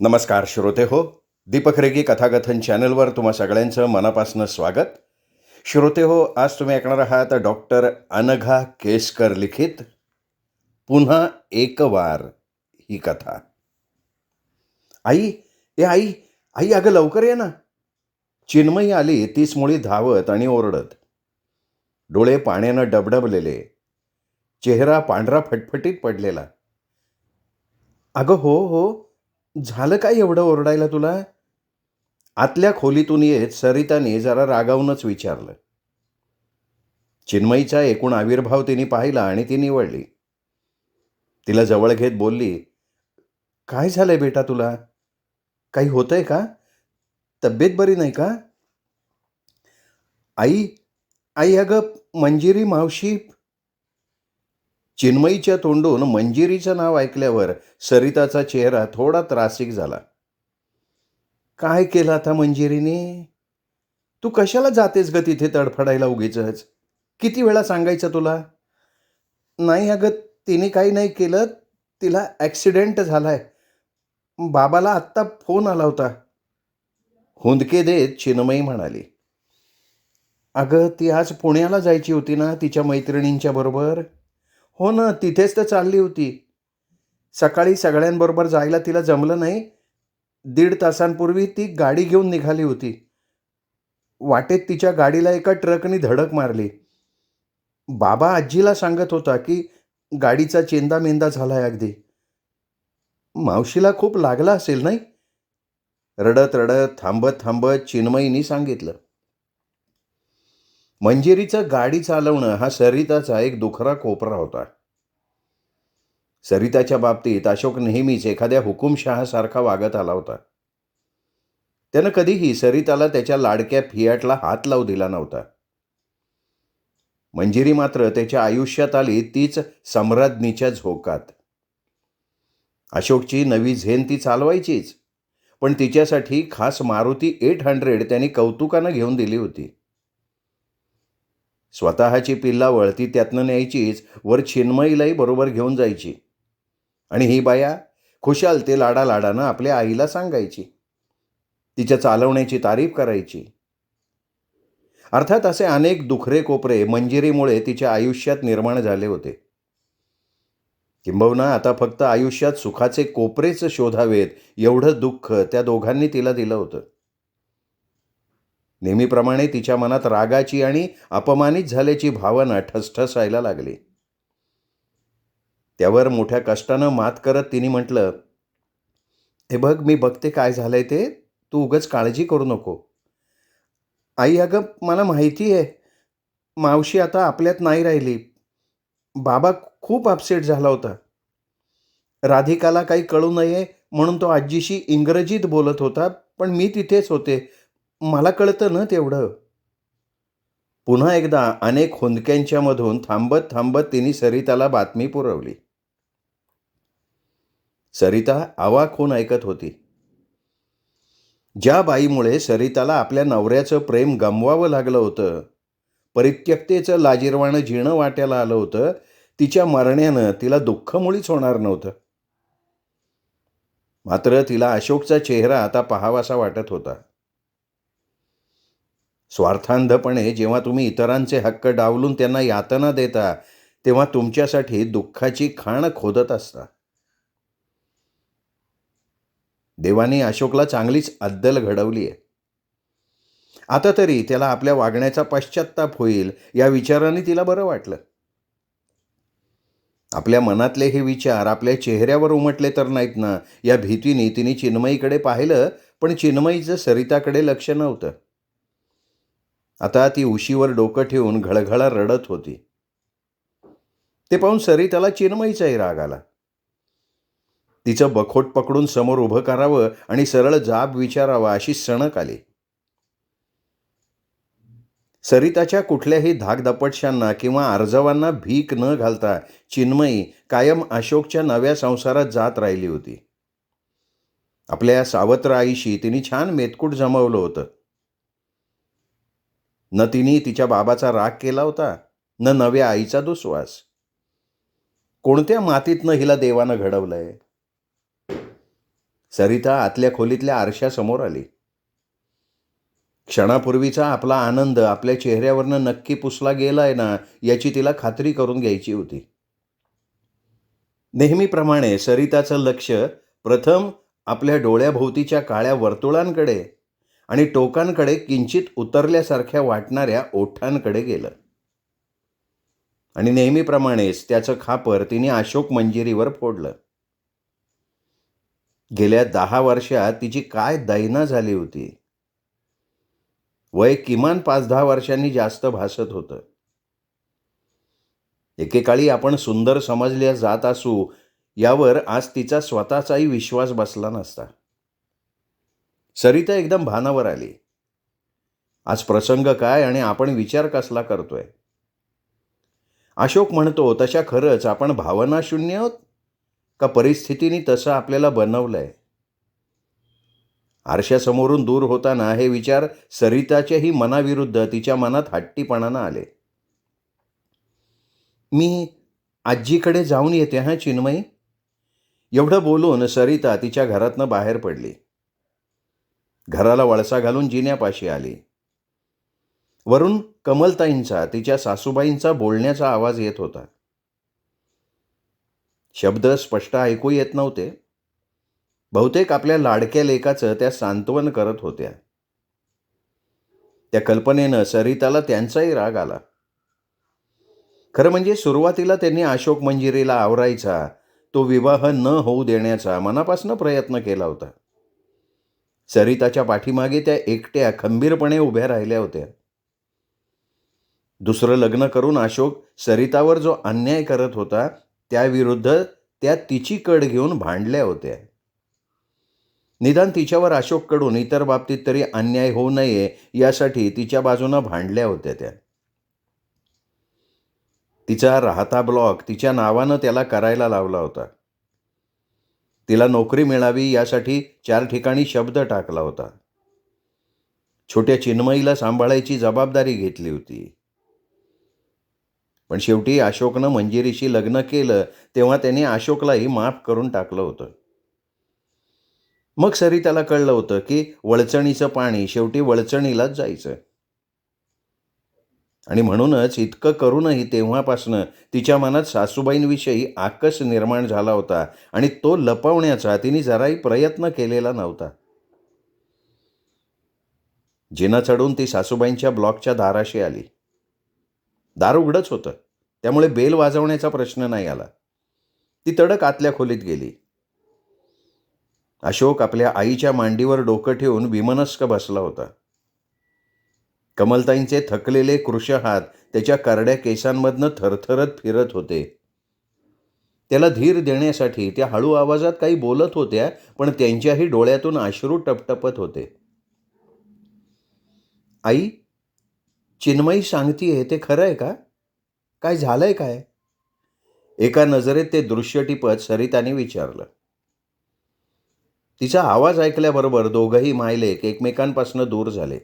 नमस्कार श्रोते हो. दीपक रेगी कथाकथन चॅनलवर तुम्हा सगळ्यांचं मनापासून स्वागत. श्रोते हो, आज तुम्ही ऐकणार आहात डॉक्टर अनघा केसकर लिखित पुन्हा एक वार ही कथा. आई, ए आई, आई अगं लवकर ये ना. चिन्मयी आली तीच मुळी धावत आणि ओरडत. डोळे पाण्यानं डबडबलेले, चेहरा पांढरा फटफटीत पडलेला. अगं हो हो, झालं काय एवढं ओरडायला तुला? आतल्या खोलीतून येत सरिताने जरा रागावूनच विचारलं. चिन्मयीचा एकूण आविर्भाव तिने पाहिला आणि ती निवळली. तिला जवळ घेत बोलली, काय झालंय बेटा तुला? काही होतंय का? तब्येत बरी नाही का? आई, आई अगं मंजिरी मावशी. चिन्मयीच्या तोंडून मंजिरीचं नाव ऐकल्यावर सरिताचा चेहरा थोडा त्रासिक झाला. काय केलं आता मंजिरीने? तू कशाला जातेस ग तिथे तडफडायला उगीचच? किती वेळा सांगायचं तुला? नाही अगं, तिने काही नाही केलं. तिला ॲक्सिडेंट झालाय. बाबाला आत्ता फोन आला होता. हुंदके देत चिन्मयी म्हणाली. अगं, ती आज पुण्याला जायची होती ना तिच्या मैत्रिणींच्या बरोबर? हो ना, तिथेच तर चालली होती. सकाळी सगळ्यांबरोबर जायला तिला जमलं नाही. 1.5 तासांपूर्वी ती गाडी घेऊन निघाली होती. वाटेत तिच्या गाडीला एका ट्रकने धडक मारली. बाबा आजीला सांगत होता की गाडीचा चेंदामेंदा झालाय अगदी. मावशीला खूप लागला असेल नाही? रडत रडत थांबत थांबत चिन्मयीनी सांगितलं. मंजिरीचं गाडी चालवणं हा सरिताचा एक दुखरा कोपरा होता. सरिताच्या बाबतीत अशोक नेहमीच एखाद्या हुकुमशहासारखा वागत आला होता. त्यानं कधीही सरिताला त्याच्या लाडक्या फियाटला हात लावू दिला नव्हता. मंजिरी मात्र त्याच्या आयुष्यात आली तीच सम्राज्ञीच्या झोकात. अशोकची नवी झेन ती चालवायचीच, पण तिच्यासाठी खास मारुती 800 त्यांनी कौतुकानं घेऊन दिली होती. स्वतःची पिल्लावळ ती त्यातनं न्यायचीच, वर चिन्मयीलाही बरोबर घेऊन जायची. आणि ही बाया खुशाल ते लाडालाडानं आपल्या आईला सांगायची, तिच्या चालवण्याची तारीफ करायची. अर्थात असे अनेक दुखरे कोपरे मंजिरीमुळे तिच्या आयुष्यात निर्माण झाले होते. किंबहुना आता फक्त आयुष्यात सुखाचे कोपरेच शोधावेत एवढं दुःख त्या दोघांनी तिला दिलं होतं. नेहमीप्रमाणे तिच्या मनात रागाची आणि अपमानित झाल्याची भावना ठसठसायला लागली. त्यावर मोठ्या कष्टानं मात करत तिने म्हटलं, हे बघ, मी बघते काय झालंय ते. तू उगाच काळजी करू नको. आई अगं, मला माहिती आहे. मावशी आता आपल्यात नाही राहिली. बाबा खूप अपसेट झाला होता. राधिकाला काही कळू नये म्हणून तो आजीशी इंग्रजीत बोलत होता, पण मी तिथेच होते. मला कळतं ना तेवढं. पुन्हा एकदा अनेक हुंदक्यांच्या मधून थांबत थांबत तिने सरिताला बातमी पुरवली. सरिता अवाक होऊन ऐकत होती. ज्या बाईमुळे सरिताला आपल्या नवऱ्याचं प्रेम गमवावं लागलं होतं, परित्यक्तेचं लाजिरवाणं जिणं वाट्याला आलं होतं, तिच्या मरण्यानं तिला दुःख मुळीच होणार नव्हतं. मात्र तिला अशोकचा चेहरा आता पाहावासा वाटत होता. स्वार्थांधपणे जेव्हा तुम्ही इतरांचे हक्क डावलून त्यांना यातना देता, तेव्हा तुमच्यासाठी दुःखाची खाण खोदत असता. देवाने अशोकला चांगलीच अद्दल घडवली आहे. आता तरी त्याला आपल्या वागण्याचा पश्चात्ताप होईल या विचाराने तिला बरं वाटलं. आपल्या मनातले हे विचार आपल्या चेहऱ्यावर उमटले तर नाहीत ना, या भीतीने तिने चिन्मयीकडे पाहिलं, पण चिन्मयीचं सरिताकडे लक्ष नव्हतं. आता ती उशीवर डोकं ठेवून घळघळा रडत होती. ते पाहून सरिताला चिन्मयीचाही राग आला. तिचं बखोट पकडून समोर उभं करावं आणि सरळ जाब विचारावा अशी सणक आली. सरिताच्या कुठल्याही धाकदपटशांना किंवा आर्जवांना भीक न घालता चिन्मयी कायम अशोकच्या नव्या संसारात जात राहिली होती. आपल्या सावत्र आईशी तिने छान मेतकूट जमवलं होतं. न तिने तिच्या बाबाचा राग केला होता, न नव्या आईचा दुस्वास. कोणत्या मातीतनं हिला देवानं घडवलंय? सरिता आतल्या खोलीतल्या आरशासमोर आली. क्षणापूर्वीचा आपला आनंद आपल्या चेहऱ्यावरनं नक्की पुसला गेलाय ना, याची तिला खात्री करून घ्यायची होती. नेहमीप्रमाणे सरिताचं लक्ष प्रथम आपल्या डोळ्याभोवतीच्या काळ्या वर्तुळांकडे आणि टोकांकडे किंचित उतरल्यासारख्या वाटणाऱ्या ओठांकडे गेलं. आणि नेहमीप्रमाणेच त्याचं खापर तिने अशोक मंजिरीवर फोडलं. गेल्या 10 वर्षात तिची काय दैना झाली होती. वय किमान 5-10 वर्षांनी जास्त भासत होतं. एकेकाळी आपण सुंदर समजल्या जात असू यावर आज तिचा स्वतःचाही विश्वास बसला नसता. सरिता एकदम भानावर आली. आज प्रसंग काय आणि आपण विचार कसला करतोय. अशोक म्हणतो तशा खरंच आपण भावनाशून्य आहोत का परिस्थितीने तसं आपल्याला बनवलंय. आरशासमोरून दूर होताना हे विचार सरिताच्याही मनाविरुद्ध तिच्या मनात हट्टीपणानं आले. मी आजीकडे जाऊन येते हां चिन्मयी. एवढं बोलून सरिता तिच्या घरातनं बाहेर पडली. घराला वळसा घालून जिन्यापाशी आली. वरून कमलताईंचा, तिच्या सासूबाईंचा बोलण्याचा आवाज येत होता. शब्द स्पष्ट ऐकू येत नव्हते. बहुतेक आपल्या लाडक्या लेकाचं त्या सांत्वन करत होत्या. त्या कल्पनेनं सरिताला त्यांचाही राग आला. खरं म्हणजे सुरुवातीला त्यांनी अशोक मंजिरीला आवरायचा, तो विवाह न होऊ देण्याचा मनापासून प्रयत्न केला होता. सरिताच्या पाठीमागे त्या एकट्या खंबीरपणे उभ्या राहिल्या होत्या. दुसरं लग्न करून अशोक सरितावर जो अन्याय करत होता त्याविरुद्ध त्या तिची कड घेऊन भांडल्या होत्या. निदान तिच्यावर अशोककडून इतर बाबतीत तरी अन्याय होऊ नये यासाठी तिच्या बाजूनं भांडल्या होत्या त्या. तिचा राहता ब्लॉक तिच्या नावानं त्याला करायला लावला होता. तिला नोकरी मिळावी यासाठी 4 ठिकाणी शब्द टाकला होता. छोट्या चिन्मयीला सांभाळायची जबाबदारी घेतली होती. पण शेवटी अशोकनं मंजिरीशी लग्न केलं तेव्हा त्याने अशोकलाही माफ करून टाकलं होतं. मग सरिताला कळलं होतं की वळचणीचं पाणी शेवटी वळचणीलाच जायचं. आणि म्हणूनच इतकं करूनही तेव्हापासनं तिच्या मनात सासूबाईंविषयी आकस निर्माण झाला होता आणि तो लपवण्याचा तिने जराही प्रयत्न केलेला नव्हता. जिना चढून ती सासूबाईंच्या ब्लॉकच्या दाराशी आली. दार उघडंच होतं, त्यामुळे बेल वाजवण्याचा प्रश्न नाही आला. ती तडक आतल्या खोलीत गेली. अशोक आपल्या आईच्या मांडीवर डोकं ठेवून विमनस्क बसला होता. कमलताईंचे थकलेले कृश हात त्याच्या करड्या केसांमधनं थरथरत फिरत होते. त्याला धीर देण्यासाठी त्या हळू आवाजात काही बोलत होत्या, पण त्यांच्याही डोळ्यातून अश्रू टपटपत होते. आई, चिन्मयी सांगतीये ते खरं आहे का? काय झालंय काय? एका नजरेत ते दृश्य टिपत सरिताने विचारलं. तिचा आवाज ऐकल्याबरोबर दोघंही मायलेक एकमेकांपासून दूर झाले.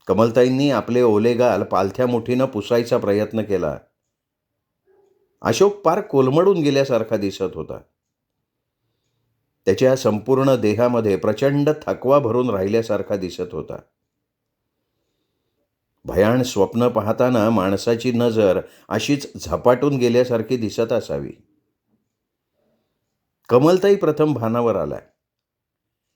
कमलताईंनी आपले ओले गाल पालथ्या मुठीनं पुसायचा प्रयत्न केला. अशोक पार कोलमडून गेल्यासारखा दिसत होता. त्याच्या संपूर्ण देहामध्ये प्रचंड थकवा भरून राहिल्यासारखा दिसत होता. भयाण स्वप्न पाहताना माणसाची नजर अशीच झपाटून गेल्यासारखी दिसत असावी. कमलताई प्रथम भानावर आला.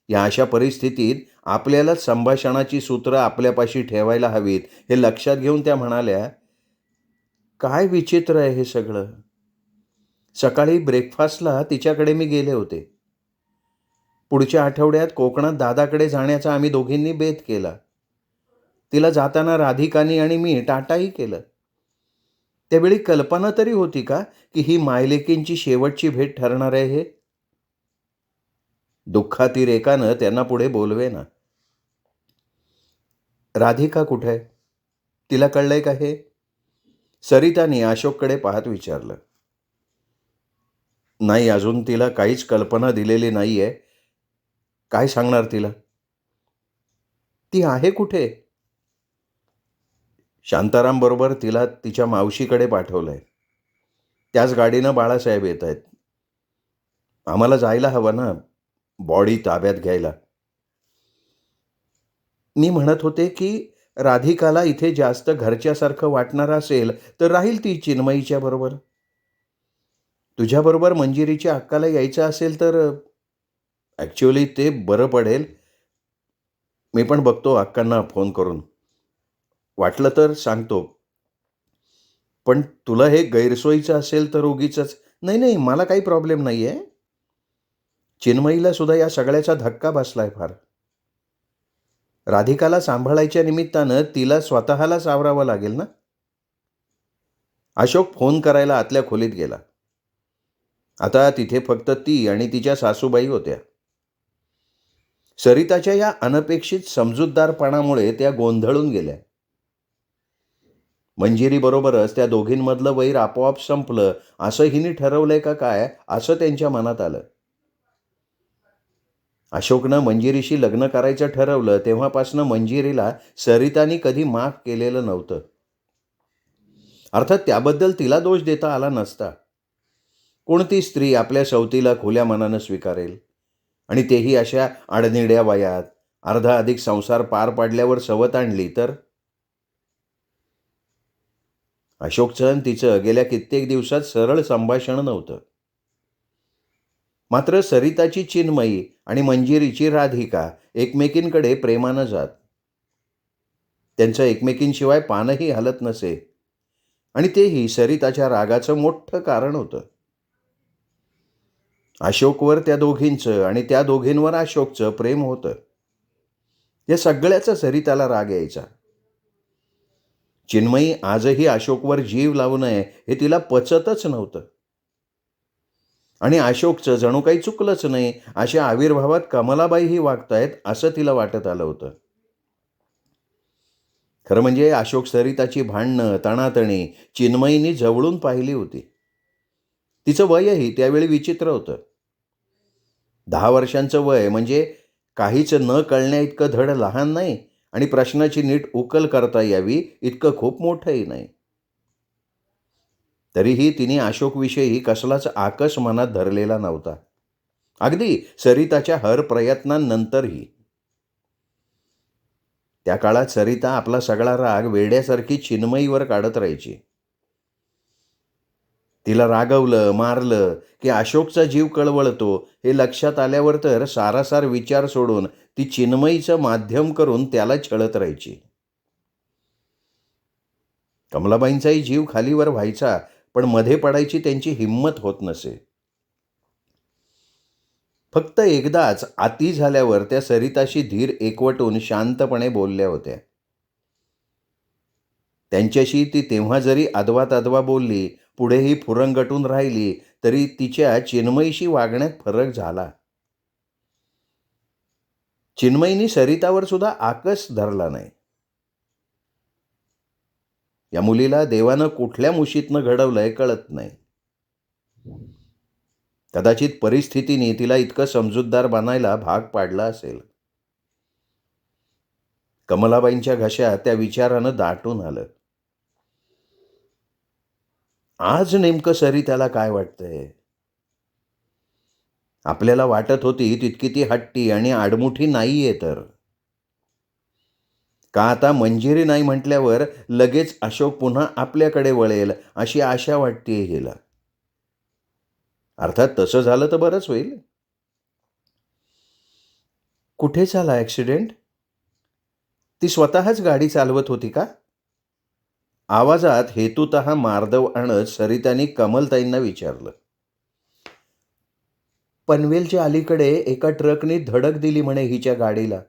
या अशा परिस्थितीत आपल्यालाच संभाषणाची सूत्र आपल्यापाशी ठेवायला हवीत हे लक्षात घेऊन त्या म्हणाल्या, काय विचित्र आहे हे सगळं. सकाळी ब्रेकफास्टला तिच्याकडे मी गेले होते. पुढच्या आठवड्यात कोकणात दादाकडे जाण्याचा आम्ही दोघींनी बेत केला. तिला जाताना राधिकानी आणि मी टाटाही केलं. त्यावेळी कल्पना तरी होती का की ही मायलेकींची शेवटची भेट ठरणार आहे हे? दुःखातिरेकानं त्यांना पुढे बोलवेना. राधिका कुठे आहे? तिला कळलंय का हे? सरिताने अशोककडे पाहत विचारलं. नाही, अजून तिला काहीच कल्पना दिलेली नाही आहे. काय सांगणार तिला? ती आहे कुठे? शांताराम बरोबर तिला तिच्या मावशीकडे पाठवलंय. त्याच गाडीनं बाळासाहेब येत आहेत. आम्हाला जायला हवं ना. बॉडी ताब्यात घ्यायला. मी म्हणत होते की राधिकाला इथे जास्त घरच्यासारखं वाटणार असेल तर राहील ती चिन्मयीच्या बरोबर. तुझ्याबरोबर मंजिरीच्या अक्काला यायचं असेल तर ॲक्च्युअली ते बरं पडेल. मी पण बघतो अक्कांना फोन करून. वाटलं तर सांगतो. पण तुला हे गैरसोयीचं असेल तर उगीचच. नाही, नाही, मला काही प्रॉब्लेम नाही आहे. चिन्मयीला सुद्धा या सगळ्याचा धक्का बसलाय फार. राधिकाला सांभाळायच्या निमित्तानं तिला स्वतःला सावरावं लागेल ना. अशोक फोन करायला आतल्या खोलीत गेला. आता तिथे फक्त ती आणि तिच्या सासूबाई होत्या. सरिताच्या या अनपेक्षित समजूतदारपणामुळे त्या गोंधळून गेल्या. मंजिरीबरोबरच त्या दोघींमधलं वैर आपोआप संपलं असं हिने ठरवलंय का काय असं त्यांच्या मनात आलं. अशोकनं मंजिरीशी लग्न करायचं ठरवलं तेव्हापासनं मंजिरीला सरितानी कधी माफ केलेलं नव्हतं. अर्थात त्याबद्दल तिला दोष देता आला नसता. कोणती स्त्री आपल्या सवतीला खुल्या मनानं स्वीकारेल, आणि तेही अशा आडनिड्या वयात. अर्धा अधिक संसार पार पाडल्यावर सवत आणली तर. अशोकचं आणि तिचं गेल्या कित्येक दिवसात सरळ संभाषण नव्हतं. मात्र सरिताची चिन्मयी आणि मंजिरीची राधिका एकमेकींकडे प्रेमानं जात. त्यांचं एकमेकींशिवाय पानही हलत नसे, आणि तेही सरिताच्या रागाचं मोठं कारण होतं. अशोकवर त्या दोघींचं आणि त्या दोघींवर अशोकचं प्रेम होतं. या सगळ्याचा सरिताला राग यायचा. चिन्मयी आजही अशोकवर जीव लावू नये हे तिला पचतच नव्हतं. आणि अशोकचं जणू काही चुकलंच नाही अशा आविर्भावात कमलाबाईही वागतायत असं तिला वाटत आलं होतं. खरं म्हणजे अशोक सरिताची भांडणं तणातणी चिन्मयीनी जवळून पाहिली होती. तिचं वयही त्यावेळी विचित्र होतं. 10 वर्षांचं वय म्हणजे काहीच न कळण्या इतकं धड लहान नाही, आणि प्रश्नाची नीट उकल करता यावी इतकं खूप मोठंही नाही. तरीही तिने अशोकविषयी कसलाच आकस मनात धरलेला नव्हता, अगदी सरिताच्या हर प्रयत्नांनंतरही. त्या काळात सरिता आपला सगळा राग वेड्यासारखी चिन्मयीवर काढत राहायची. तिला रागवलं मारलं की अशोकचा जीव कळवळतो हे लक्षात आल्यावर तर सारासार विचार सोडून ती चिन्मयीचं माध्यम करून त्याला छळत राहायची. कमलाबाईंचाही जीव खालीवर व्हायचा, पण मध्ये पडायची त्यांची हिंमत होत नसे. फक्त एकदाच आती झाल्यावर त्या सरिताशी धीर एकवटून शांतपणे बोलल्या होत्या. त्यांच्याशी ती तेव्हा जरी अदवा बोलली, पुढेही फुरंगटून राहिली, तरी तिच्या चिन्मयीशी वागण्यात फरक झाला. चिन्मयीनी सरितावर सुद्धा आकस धरला नाही. या मुलीला देवानं कुठल्या मुशीतनं घडवलंय कळत नाही. कदाचित परिस्थितीने तिला इतकं समजूतदार बनायला भाग पाडला असेल. कमलाबाईंच्या घशात त्या विचारानं दाटून आलं. आज नेमकं सरिताला काय वाटतंय? आपल्याला वाटत होती तितकी ती हट्टी आणि आडमुठी नाहीये तर. का आता मंजिरी नाही म्हटल्यावर लगेच अशोक पुन्हा आपल्याकडे वळेल अशी आशा वाटते हिला. अर्थात तसं झालं तर बरंच होईल. कुठे झाला ॲक्सिडेंट? ती स्वतःच गाडी चालवत होती का? आवाजात हेतुतः मार्दव आणत सरितानी कमलताईंना विचारलं. पनवेलच्या अलीकडे एका ट्रकने धडक दिली म्हणे हिच्या गाडीला.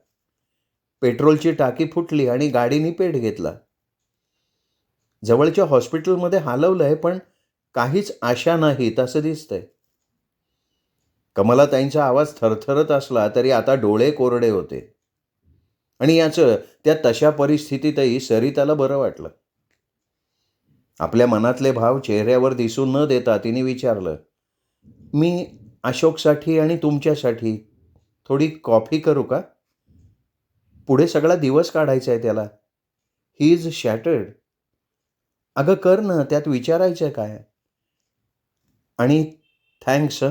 पेट्रोलची टाकी फुटली आणि गाडीने पेट घेतला. जवळच्या हॉस्पिटलमध्ये हलवलंय, पण काहीच आशा नाही असं दिसतंय. कमलाताईंचा आवाज थरथरत असला तरी आता डोळे कोरडे होते, आणि याचं त्या तशा परिस्थितीतही सरिताला बरं वाटलं. आपल्या मनातले भाव चेहऱ्यावर दिसून न देता तिने विचारलं, मी अशोकसाठी आणि तुमच्यासाठी थोडी कॉफी करू का? पुढे सगळा दिवस काढायचा आहे त्याला. He is shattered. अगं कर ना, त्यात विचारायचं काय? आणि थँक्स.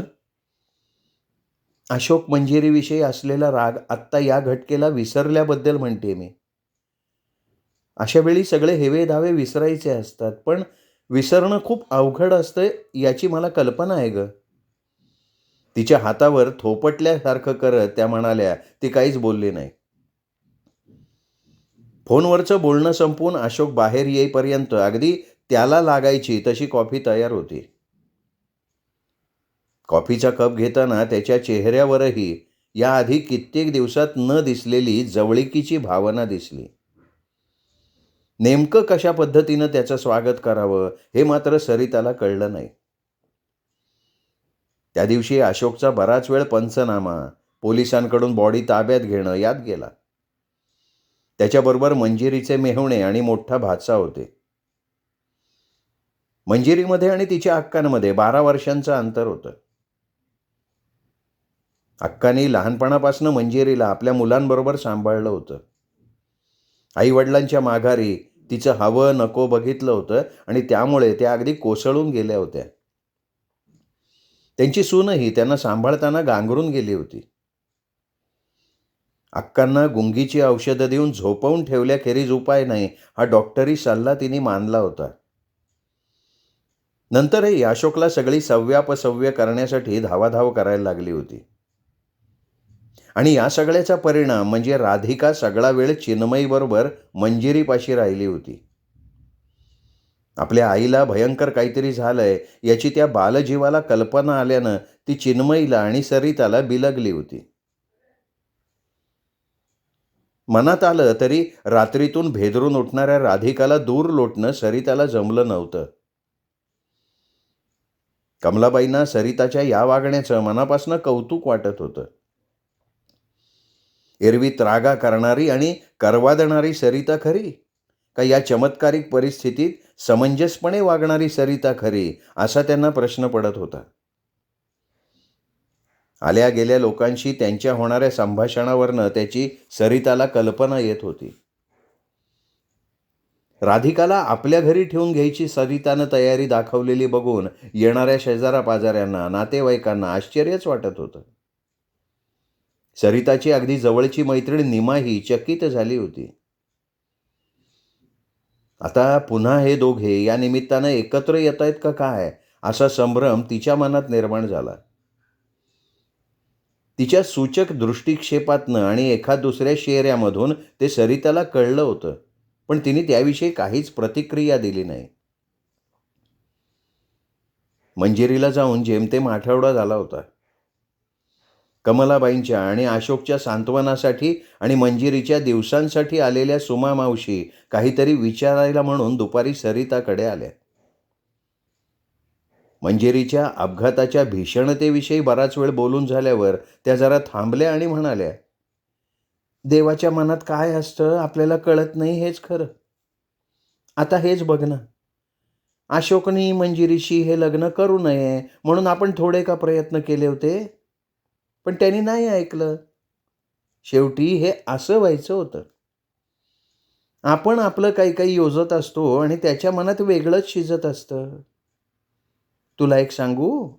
अशोक मंजिरीविषयी असलेला राग आत्ता या घटकेला विसरल्याबद्दल म्हणते मी. अशा वेळी सगळे हेवे दावे विसरायचे असतात, पण विसरणं खूप अवघड असतं याची मला कल्पना आहे ग. तिच्या हातावर थोपटल्यासारखं करत त्या म्हणाल्या. ती काहीच बोलली नाही. फोनवरचं बोलणं संपवून अशोक बाहेर येईपर्यंत अगदी त्याला लागायची तशी कॉफी तयार होती. कॉफीचा कप घेताना त्याच्या चेहऱ्यावरही याआधी कित्येक दिवसात न दिसलेली जवळिकीची भावना दिसली. नेमकं कशा पद्धतीनं त्याचं स्वागत करावं हे मात्र सरिताला कळलं नाही. त्या दिवशी अशोकचा बराच वेळ पंचनामा, पोलिसांकडून बॉडी ताब्यात घेणं यात गेला. त्याच्याबरोबर मंजिरीचे मेहुणे आणि मोठा भाचा होते. मंजिरीमध्ये आणि तिच्या अक्कांमध्ये 12 वर्षांचं अंतर होतं. अक्कांनी लहानपणापासून मंजिरीला आपल्या मुलांबरोबर सांभाळलं होतं. आईवडिलांच्या माघारी तिचं हवं नको बघितलं होतं आणि त्यामुळे त्या अगदी कोसळून गेल्या होत्या. त्यांची सूनही त्यांना सांभाळताना गांगरून गेली होती. अक्कांना गुंगीची औषधं देऊन झोपवून ठेवल्याखेरीज उपाय नाही हा डॉक्टरी सल्ला तिने मानला होता. नंतरही अशोकला सगळी सव्यापसव्य करण्यासाठी धावाधाव करायला लागली होती. आणि या सगळ्याचा परिणाम म्हणजे राधिका सगळा वेळ चिन्मयीबरोबर मंजिरीपाशी राहिली होती. आपल्या आईला भयंकर काहीतरी झालंय याची त्या बालजीवाला कल्पना आल्यानं ती चिन्मयीला आणि सरिताला बिलगली होती. मनात आलं तरी रात्रीतून भेदरून उठणाऱ्या राधिकाला दूर लोटणं सरिताला जमलं नव्हतं. कमलाबाईंना सरिताच्या या वागण्याचं मनापासून कौतुक वाटत होतं. एरवी त्रागा करणारी आणि करवादणारी सरिता खरी, का या चमत्कारिक परिस्थितीत समंजसपणे वागणारी सरिता खरी, असा त्यांना प्रश्न पडत होता. आल्या गेल्या लोकांशी त्यांच्या होणाऱ्या संभाषणावरनं त्याची सरिताला कल्पना येत होती. राधिकाला आपल्या घरी ठेवून घ्यायची सरितानं तयारी दाखवलेली बघून येणाऱ्या शेजाऱ्या-पाजाऱ्यांना, नातेवाईकांना आश्चर्यच वाटत होतं. सरिताची अगदी जवळची मैत्रीण निमाही चकित झाली होती. आता पुन्हा हे दोघे या निमित्तानं एकत्र येत आहेत का काय, असा संभ्रम तिच्या मनात निर्माण झाला. तिच्या सूचक दृष्टिक्षेपातनं आणि एखाद दुसऱ्या शेऱ्यामधून ते सरिताला कळलं होतं, पण तिने त्याविषयी काहीच प्रतिक्रिया दिली नाही. मंजिरीला जाऊन जेमतेम आठवडा झाला होता. कमलाबाईंच्या आणि अशोकच्या सांत्वनासाठी आणि मंजिरीच्या दिवसांसाठी आलेल्या सुमा मावशी काहीतरी विचारायला म्हणून दुपारी सरिताकडे आल्या. मंजिरीच्या अपघाताच्या भीषणतेविषयी बराच वेळ बोलून झाल्यावर त्या जरा थांबल्या आणि म्हणाल्या, देवाच्या मनात काय असतं आपल्याला कळत नाही हेच खरं. आता हेच बघ ना, अशोकनी मंजिरीशी हे लग्न करू नये म्हणून आपण थोडे का प्रयत्न केले होते, पण त्यांनी नाही ऐकलं. शेवटी हे असं व्हायचं होतं. आपण आपलं काही काही योजत असतो आणि त्याच्या मनात वेगळंच शिजत असतं. तुला एक सांगू,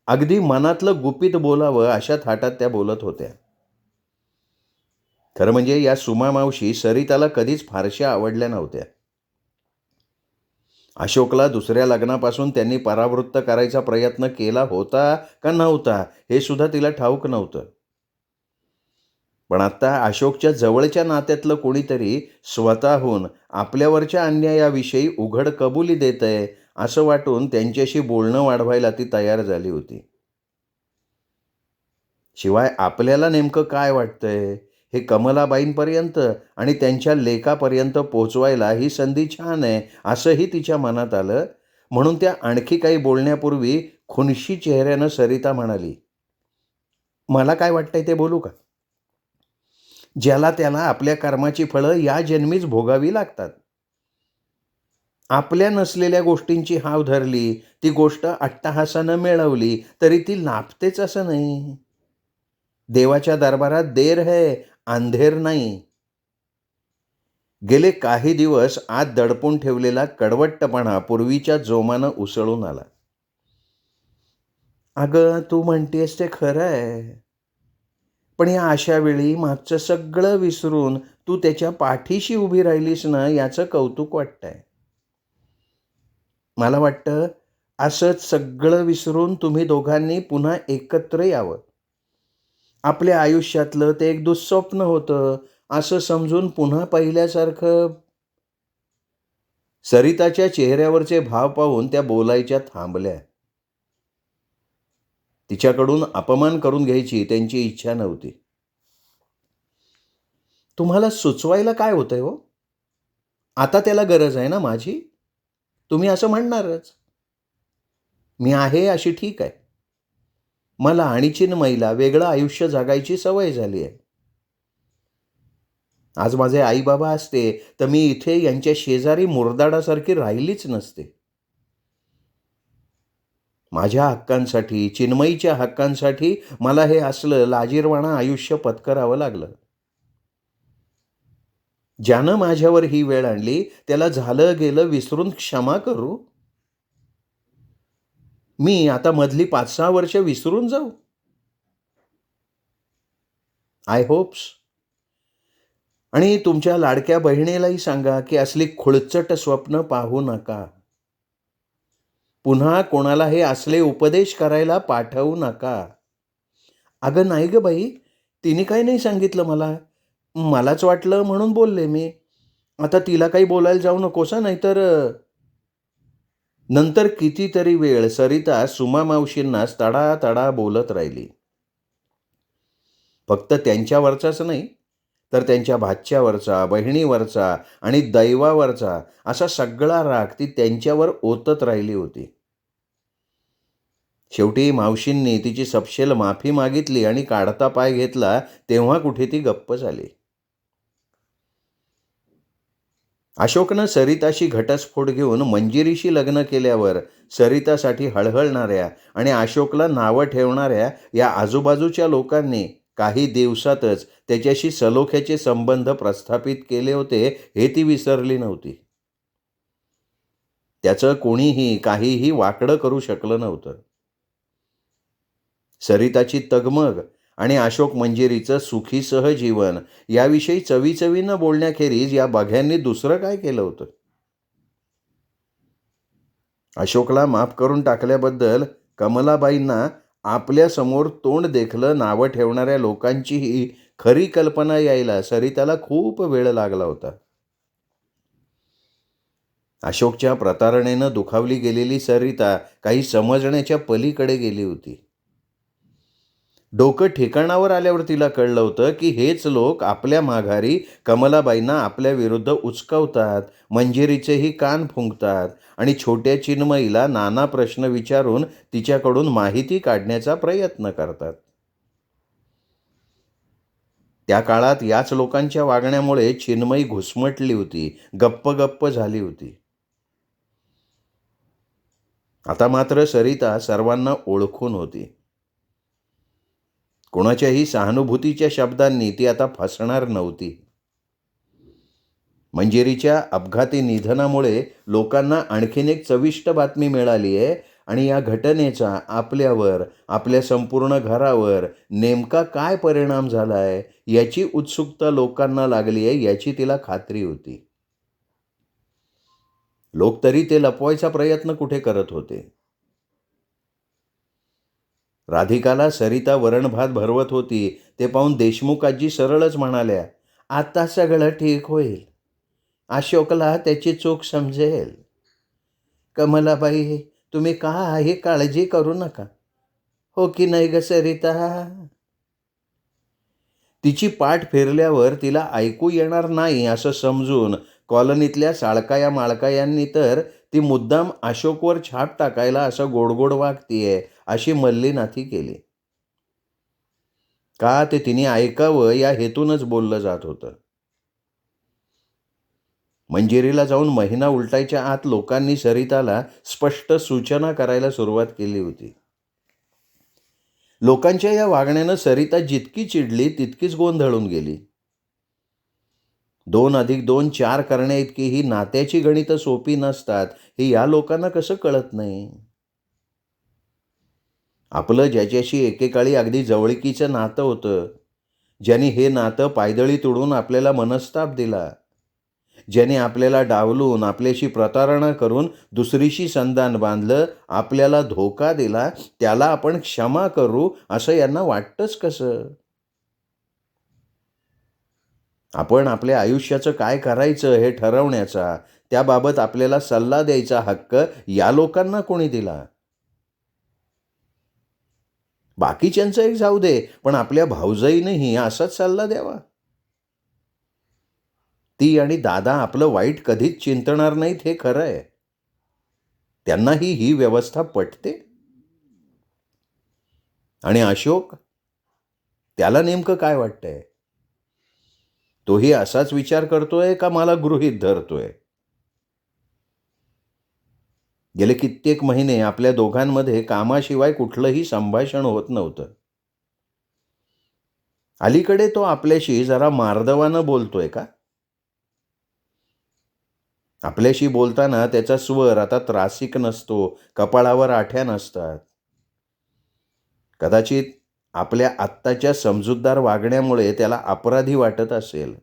अगदी मनातलं गुपित बोलावं अशा थाटात त्या बोलत होत्या. खरं म्हणजे या सुमा मावशी सरिताला कधीच फारशा आवडल्या नव्हत्या. अशोकला दुसऱ्या लग्नापासून त्यांनी परावृत्त करायचा प्रयत्न केला होता का नव्हता हे सुद्धा तिला ठाऊक नव्हतं. पण आत्ता अशोकच्या जवळच्या नात्यातलं कोणीतरी स्वतःहून आपल्यावरच्या अन्यायाविषयी उघड कबुली देतंय असं वाटून त्यांच्याशी बोलणं वाढवायला ती तयार झाली होती. शिवाय आपल्याला नेमकं काय वाटतंय हे कमलाबाईंपर्यंत आणि त्यांच्या लेकापर्यंत पोचवायला ही संधी छान आहे असंही तिच्या मनात आलं. म्हणून त्या आणखी काही बोलण्यापूर्वी खुनशी चेहऱ्यानं सरिता म्हणाली, मला काय वाटतंय ते बोलू का? ज्याला त्याला आपल्या कर्माची फळं या जन्मीच भोगावी लागतात. आपल्या नसलेल्या गोष्टींची हाव धरली, ती गोष्ट अट्टहासानं मिळवली तरी ती लाभतेच असं नाही. देवाच्या दरबारात देर है, अंधेर नाही. गेले काही दिवस आत दडपून ठेवलेला कडवट्टपणा पूर्वीच्या जोमानं उसळून आला. अगं, तू म्हणतेस ते खरं आहे. पण या अशा वेळी मागचं सगळं विसरून तू त्याच्या पाठीशी उभी राहिलीस ना, याचं कौतुक वाटतंय. मला वाटतं असंच सगळं विसरून तुम्ही दोघांनी पुन्हा एकत्र यावं. आपल्या आयुष्यातलं ते एक दुःस्वप्न होतं, असं समजून पुन्हा पहिल्यासारखं. सरिताच्या चेहऱ्यावरचे भाव पाहून त्या बोलायच्या थांबल्या. तिच्याकडून अपमान करून घ्यायची त्यांची इच्छा नव्हती. तुम्हाला सुचवायला काय होतंय हो? आता त्याला गरज आहे ना माझी? तुम्ही असं म्हणणारच. मी आहे अशी ठीक आहे. मला आणि चिन्मयीला वेगळं आयुष्य जगायची सवय झाली आहे. आज माझे आई-बाबा असते, तर मी इथे यांच्या शेजारी मुरदाडासारखी राहिलीच नसते. माझ्या हक्कांसाठी, चिन्मयीच्या हक्कांसाठी मला हे असलं लाजिरवाणं आयुष्य पत्करावं लागलं. ज्यानं माझ्यावर ही वेळ आणली, त्याला झालं गेलं विसरून क्षमा करू? मी आता मधली 5-6 वर्ष विसरून जाऊ? I hopes. आणि तुमच्या लाडक्या बहिणीलाही सांगा, की असली खुळचट स्वप्न पाहू नका. पुन्हा कोणाला हे असले उपदेश करायला पाठवू नका. अगं नाही गं बाई, तिने काही नाही सांगितलं मला. मलाच वाटलं म्हणून बोलले मी. आता तिला काही बोलायला जाऊ नकोस हं, नाहीतर नंतर कितीतरी वेळ सरिता सुमा मावशींनाच तडातडा बोलत राहिली. फक्त त्यांच्यावरचाच नाही, तर त्यांच्या भाच्यावरचा, बहिणीवरचा आणि दैवावरचा असा सगळा राग ती त्यांच्यावर ओतत राहिली होती. शेवटी मावशींनी तिची सपशेल माफी मागितली आणि काढता पाय घेतला, तेव्हा कुठे ती गप्प झाली. अशोकनं सरिताशी घटस्फोट घेऊन मंजिरीशी लग्न केल्यावर सरितासाठी हळहळणाऱ्या आणि अशोकला नावं ठेवणाऱ्या या आजूबाजूच्या लोकांनी काही दिवसातच त्याच्याशी सलोख्याचे संबंध प्रस्थापित केले होते, हे ती विसरली नव्हती. त्याचं कोणीही काहीही वाकडं करू शकलं नव्हतं. सरिताची तगमग आणि अशोक मंजिरीचं सुखी सहजीवन याविषयी चवीचवीनं बोलण्याखेरीज या बघ्यांनी दुसरं काय केलं होतं? अशोकला माफ करून टाकल्याबद्दल कमलाबाईंना आपल्यासमोर तोंड देखलं नावं ठेवणाऱ्या लोकांचीही खरी कल्पना यायला सरिताला खूप वेळ लागला होता. अशोकच्या प्रतारणेनं दुखावली गेलेली सरिता काही समजण्याच्या पलीकडे गेली होती. डोकं ठिकाणावर आल्यावर तिला कळलं होतं, की हेच लोक आपल्या माघारी कमलाबाईंना आपल्या विरुद्ध उचकावतात, मंजिरीचेही कान फुंकतात आणि छोट्या चिन्मयीला नाना प्रश्न विचारून तिच्याकडून माहिती काढण्याचा प्रयत्न करतात. त्या काळात याच लोकांच्या वागण्यामुळे चिन्मयी घुसमटली होती, गप्प झाली होती. आता मात्र सरिता सर्वांना ओळखून होती. कोणाच्याही सहानुभूतीच्या शब्दांनी ती आता फसणार नव्हती. मंजिरीच्या अपघाती निधनामुळे लोकांना आणखीन एक चविष्ट बातमी मिळाली आहे आणि या घटनेचा आपल्यावर, आपल्या संपूर्ण घरावर नेमका काय परिणाम झाला आहे याची उत्सुकता लोकांना लागली आहे, याची तिला खात्री होती. लोक तरी ते लपवायचा प्रयत्न कुठे करत होते. राधिकाला सरिता वरण-भात भरवत होती ते पाहून देशमुख आजी सरळच म्हणाल्या, "आता सगळं ठीक होईल. अशोकला त्याची चूक समजेल. कमलाबाई, तुम्ही काही काळजी करू नका. हो की नाही ग सरिता?" तिची पाठ फिरल्यावर तिला ऐकू येणार नाही असं समजून कॉलनीतल्या साळकाया माळकायांनी तर ती मुद्दाम अशोकवर छाप टाकायला असं गोड वागतीये अशी मल्लीनाथी केली. का ते तिने ऐकावं या हेतूनच बोललं जात होतं. मंजिरीला जाऊन महिना उलटायच्या आत लोकांनी सरिताला स्पष्ट सूचना करायला सुरुवात केली होती. लोकांच्या या वागण्यानं सरिता जितकी चिडली तितकीच गोंधळून गेली. 2+2 4 करण्याइतकी ही नात्याची गणितं सोपी नसतात, हे या लोकांना कसं कळत नाही? आपलं ज्याच्याशी एकेकाळी अगदी जवळकीचं नातं होतं, ज्याने हे नातं पायदळी तोडून आपल्याला मनस्ताप दिला, ज्याने आपल्याला डावलून आपल्याशी प्रतारणा करून दुसरीशी संधान बांधलं, आपल्याला धोका दिला, त्याला आपण क्षमा करू असं यांना वाटतंच कसं? आपण आपल्या आयुष्याचं काय करायचं हे ठरवण्याचा, त्याबाबत आपल्याला सल्ला द्यायचा हक्क या लोकांना कोणी दिला? बाकीच्यांचं एक जाऊ दे, पण आपल्या भावजाईनेही असाच सल्ला द्यावा? ती आणि दादा आपलं वाईट कधीच चिंतणार नाहीत हे खरं आहे. त्यांनाही ही व्यवस्था पटते. आणि अशोक, त्याला नेमकं काय वाटतंय? तोही असाच विचार करतोय का मला गृहीत धरतोय? गेले कित्येक महिने आपल्या दोघांमध्ये कामाशिवाय कुठलंही संभाषण होत नव्हतं. अलीकडे तो आपल्याशी जरा मार्दवानं बोलतोय का? आपल्याशी बोलताना त्याचा स्वर आता त्रासिक नसतो, कपाळावर आठ्या नसतात. कदाचित आपल्या आत्ताच्या समजूतदार वागण्यामुळे त्याला अपराधी वाटत असेल.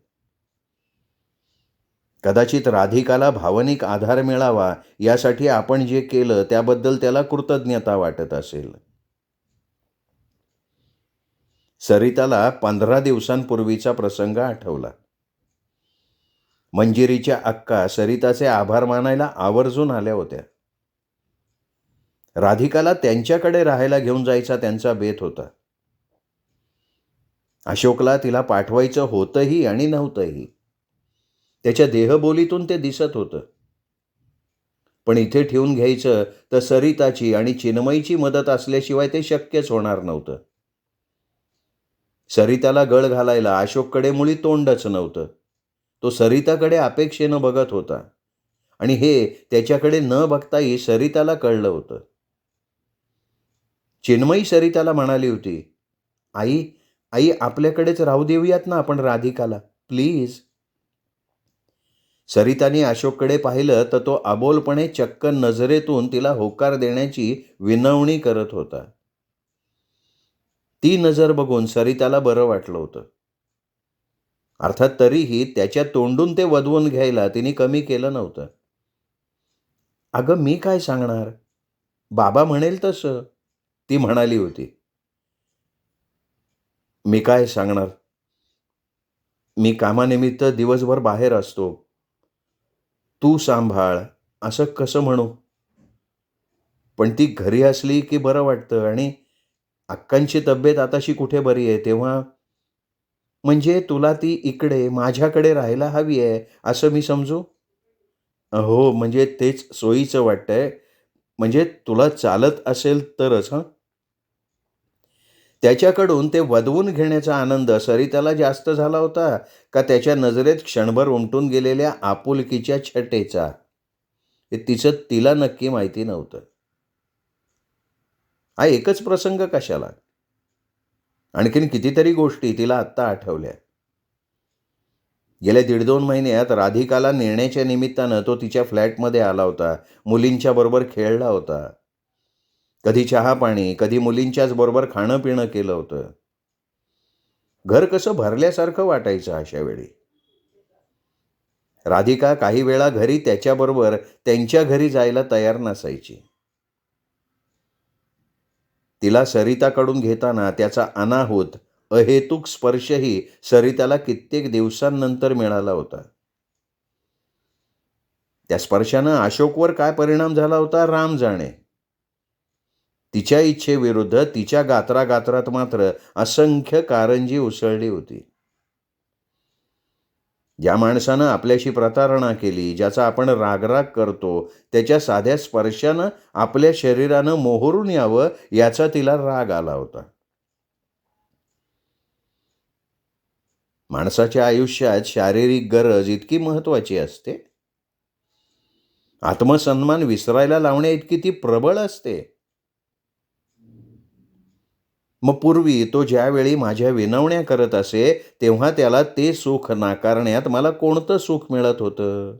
कदाचित राधिकाला भावनिक आधार मिळावा यासाठी आपण जे केलं त्याबद्दल त्याला कृतज्ञता वाटत असेल. सरिताला 15 दिवसांपूर्वीचा प्रसंग आठवला. मंजिरीच्या अक्का सरिताचे आभार मानायला आवर्जून आल्या होत्या. राधिकाला त्यांच्याकडे राहायला घेऊन जायचा त्यांचा बेत होता. अशोकला तिला पाठवायचं होतंही आणि नव्हतंही. त्याच्या देहबोलीतून ते दिसत होतं. पण इथे ठेवून घ्यायचं तर सरिताची आणि चिन्मयीची मदत असल्याशिवाय ते शक्यच होणार नव्हतं. सरिताला गळ घालायला अशोककडे मुळी तोंडच नव्हतं. तो सरिताकडे अपेक्षेनं बघत होता आणि हे त्याच्याकडे न बघताही सरिताला कळलं होतं. चिन्मयी सरिताला म्हणाली होती, आई आई आपल्याकडेच राहू देऊयात ना आपण राधिकाला, प्लीज. सरिताने अशोककडे पाहिलं तर तो अबोलपणे चक्क नजरेतून तिला होकार देण्याची विनवणी करत होता. ती नजर बघून सरिताला बरं वाटलं होतं. अर्थात तरीही त्याच्या तोंडून ते वदवून घ्यायला तिने कमी केलं नव्हतं. अगं मी काय सांगणार, बाबा म्हणेल तसं, ती म्हणाली होती. मी काय सांगणार, मी कामानिमित्त दिवसभर बाहेर असतो, तू सांभाळ असं कसं म्हणू? पण ती घरी असली की बरं वाटतं आणि अक्कांची तब्येत आताशी कुठे बरी आहे तेव्हा. म्हणजे तुला ती इकडे माझ्याकडे राहायला हवी आहे असं मी समजू? हो, म्हणजे तेच सोयीचं वाटतंय. म्हणजे तुला चालत असेल तरच. हं. त्याच्याकडून ते वदवून घेण्याचा आनंद सरिताला जास्त झाला होता का त्याच्या नजरेत क्षणभर उमटून गेलेल्या आपुलकीच्या छटेचा? हे तिचं तिला नक्की माहिती नव्हतं. हा एकच प्रसंग कशाला, आणखीन कितीतरी गोष्टी तिला आत्ता आठवल्या. गेल्या 1.5-2 महिन्यात राधिकाला नेण्याच्या निमित्तानं तो तिच्या फ्लॅटमध्ये आला होता. मुलींच्या बरोबर खेळला होता. कधी चहा पाणी, कधी मुलींच्याच बरोबर खाणं पिणं केलं होतं. घर कसं भरल्यासारखं वाटायचं अशा वेळी. राधिका काही वेळा घरी त्याच्याबरोबर त्यांच्या घरी जायला तयार नसायची. तिला सरिताकडून घेताना त्याचा अनाहूत अहेतुक स्पर्शही सरिताला कित्येक दिवसांनंतर मिळाला होता. त्या स्पर्शानं अशोकवर काय परिणाम झाला होता राम जाणे. तिच्या इच्छेविरुद्ध तिच्या गात्रागात्रात मात्र असंख्य कारंजी उसळली होती. ज्या माणसानं आपल्याशी प्रतारणा केली, ज्याचा आपण रागराग करतो, त्याच्या साध्या स्पर्शानं आपल्या शरीरानं मोहरून यावं याचा तिला राग आला होता. माणसाच्या आयुष्यात शारीरिक गरज इतकी महत्वाची असते. आत्मसन्मान विसरायला लावण्या इतकी ती प्रबळ असते. मग पूर्वी तो ज्यावेळी माझ्या विनवण्या करत असे तेव्हा त्याला ते सुख नाकारण्यात मला कोणतं सुख मिळत होतं?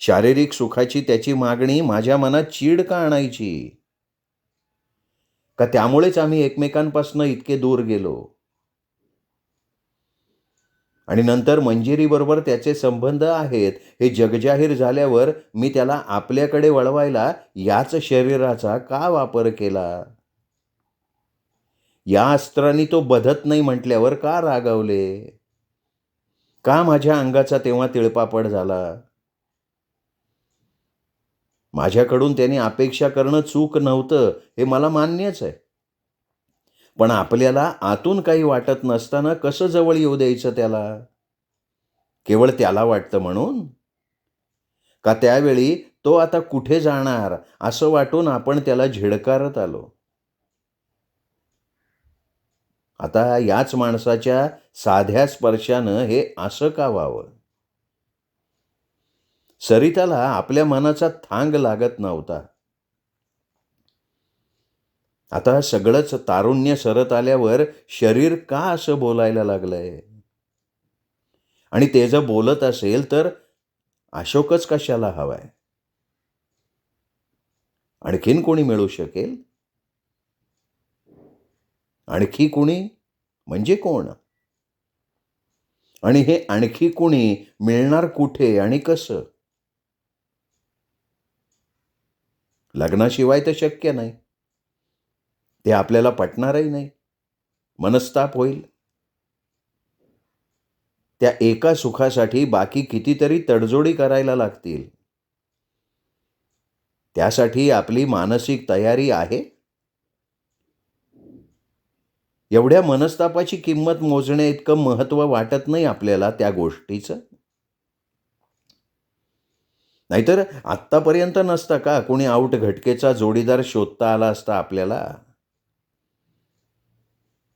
शारीरिक सुखाची त्याची मागणी माझ्या मनात चीड का आणायची? का त्यामुळेच आम्ही एकमेकांपासून इतके दूर गेलो? आणि नंतर मंजिरीबरोबर त्याचे संबंध आहेत हे जगजाहीर झाल्यावर मी त्याला आपल्याकडे वळवायला याच शरीराचा का वापर केला? या अस्त्रांनी तो बधत नाही म्हटल्यावर का रागावले? का माझ्या अंगाचा तेव्हा तिळपापड झाला? माझ्याकडून त्याने अपेक्षा करणं चूक नव्हतं हे मला मान्यच आहे. पण आपल्याला आतून काही वाटत नसताना कसं जवळ येऊ द्यायचं त्याला? केवळ त्याला वाटतं म्हणून? का त्यावेळी तो आता कुठे जाणार असं वाटून आपण त्याला झिडकारत आलो? आता याच माणसाच्या साध्या स्पर्शानं हे असं का व्हावं? सरिताला आपल्या मनाचा थांग लागत नव्हता. आता सगळंच तारुण्य सरत आल्यावर शरीर का असं बोलायला लागलंय? आणि ते जर बोलत असेल तर अशोकच कशाला हवाय? आणखीन कोणी मिळू शकेल? आणखी कुणी म्हणजे कोण? आणि हे आणखी कुणी मिळणार कुठे आणि कसं? लग्नाशिवाय तर शक्य नाही. ते आपल्याला पटणारही नाही. मनस्ताप होईल. त्या एका सुखासाठी बाकी कितीतरी तडजोडी करायला लागतील. त्यासाठी आपली मानसिक तयारी आहे? एवढ्या मनस्तापाची किंमत मोजण्या इतकं महत्त्व वाटत नाही आपल्याला त्या गोष्टीचं? नाहीतर आत्तापर्यंत नसता का कोणी आऊट घटकेचा जोडीदार शोधता आला असता आपल्याला?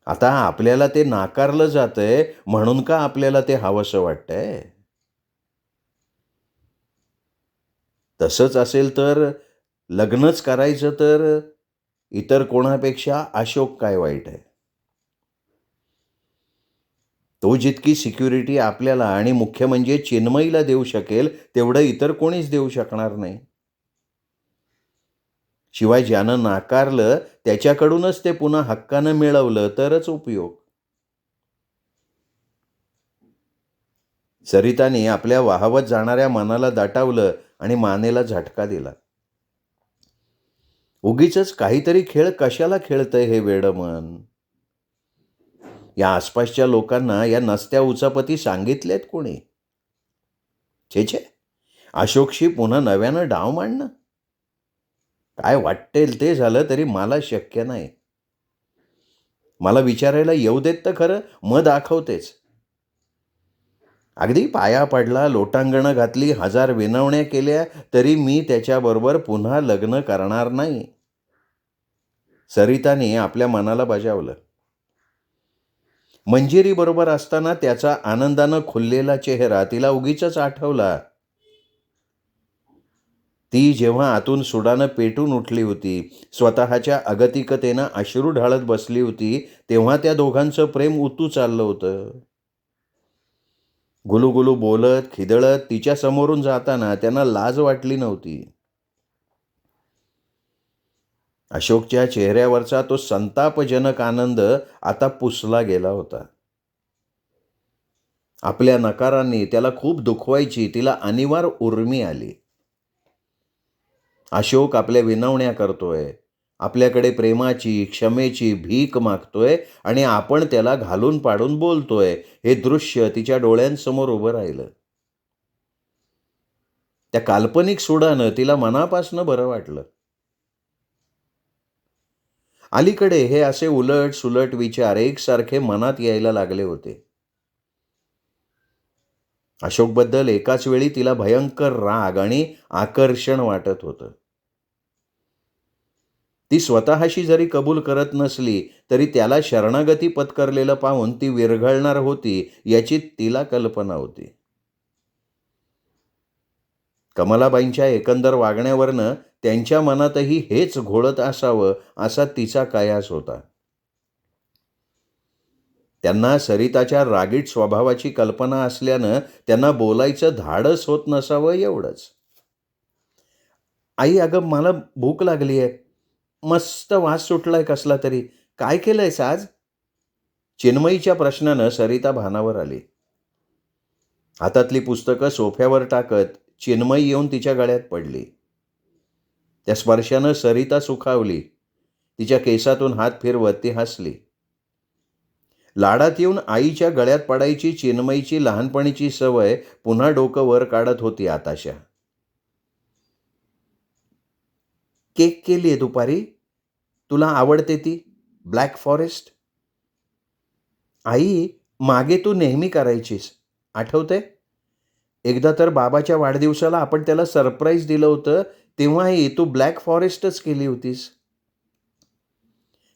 आता आपल्याला ते नाकारलं जातंय म्हणून का आपल्याला ते हवंसं वाटतंय? तसंच असेल तर लग्नच करायचं तर इतर कोणापेक्षा अशोक काय वाईट आहे? तो जितकी सिक्युरिटी आपल्याला आणि मुख्य म्हणजे चिन्मयीला देऊ शकेल तेवढं इतर कोणीच देऊ शकणार नाही. शिवाय ज्यानं नाकारलं त्याच्याकडूनच ते पुन्हा हक्कानं मिळवलं तरच उपयोग. सरिताने आपल्या वाहवत जाणाऱ्या मनाला दटावलं आणि मानेला झटका दिला. उगीचच काहीतरी खेळ कशाला खेळतंय हे वेडं मन? या आसपासच्या लोकांना या नसत्या उचापती सांगितल्यात कोणी? छे छे, अशोकशी पुन्हा नव्यानं डाव मांडणं? काय वाटेल ते झालं तरी मला शक्य नाही. मला विचारायला येऊ देत तर खरं, मग दाखवतेच. अगदी पाया पडला, लोटांगणं घातली, 1000 विनवण्या केल्या तरी मी त्याच्याबरोबर पुन्हा लग्न करणार नाही. सरिताने आपल्या मनाला बजावलं. मंजिरीबरोबर असताना त्याचा आनंदानं खुललेला चेहरा तिला उगीचच आठवला. ती जेव्हा आतून सुडानं पेटून उठली होती, स्वतःच्या अगतिकतेनं अश्रू ढाळत बसली होती, तेव्हा त्या दोघांचं प्रेम उतू चाललं होतं. गुलूगुलू बोलत खिदळत तिच्या समोरून जाताना त्यांना लाज वाटली नव्हती. अशोकच्या चेहऱ्यावरचा तो संतापजनक आनंद आता पुसला गेला होता. आपल्या नकारांनी त्याला खूप दुखवायची तिला अनिवार्य उर्मी आली. अशोक आपल्या विनवण्या करतोय, आपल्याकडे प्रेमाची क्षमेची भीक मागतोय आणि आपण त्याला घालून पाडून बोलतोय हे दृश्य तिच्या डोळ्यांसमोर उभं राहिलं. त्या काल्पनिक सुडानं तिला मनापासनं बरं वाटलं. अलीकडे हे असे उलट सुलट विचार एकसारखे मनात यायला लागले होते. अशोकबद्दल एकाच वेळी तिला भयंकर राग आणि आकर्षण वाटत होतं. ती स्वतःशी जरी कबूल करत नसली तरी त्याला शरणागती पत्करलेलं पाहून ती विरघळणार होती याची तिला कल्पना होती. कमलाबाईंच्या एकंदर वागण्यावरनं त्यांच्या मनातही हेच घोळत असावं असा तिचा कयास होता. त्यांना सरिताच्या रागीट स्वभावाची कल्पना असल्यानं त्यांना बोलायचं धाडस होत नसावं एवढंच. आई, अगं मला भूक लागली आहे. मस्त वास सुटलाय कसला तरी. काय केलंयस आज? चिन्मयीच्या प्रश्नानं सरिता भानावर आली. हातातली पुस्तकं सोफ्यावर टाकत चिन्मयी येऊन तिच्या गळ्यात पडली. त्या स्पर्शानं सरिता सुखावली. तिच्या केसातून हात फिरवत ती हसली. लाडात येऊन आईच्या गळ्यात पडायची चिन्मयीची लहानपणीची सवय पुन्हा डोकं वर काढत होती आताशा. केक केली आहे दुपारी, तुला आवडते ती, ब्लॅक फॉरेस्ट. आई, मागे तू नेहमी करायचीस, आठवते? एकदा तर बाबाच्या वाढदिवसाला आपण त्याला सरप्राईज दिलं होतं, तेव्हाही तू ब्लॅक फॉरेस्टच केली होतीस.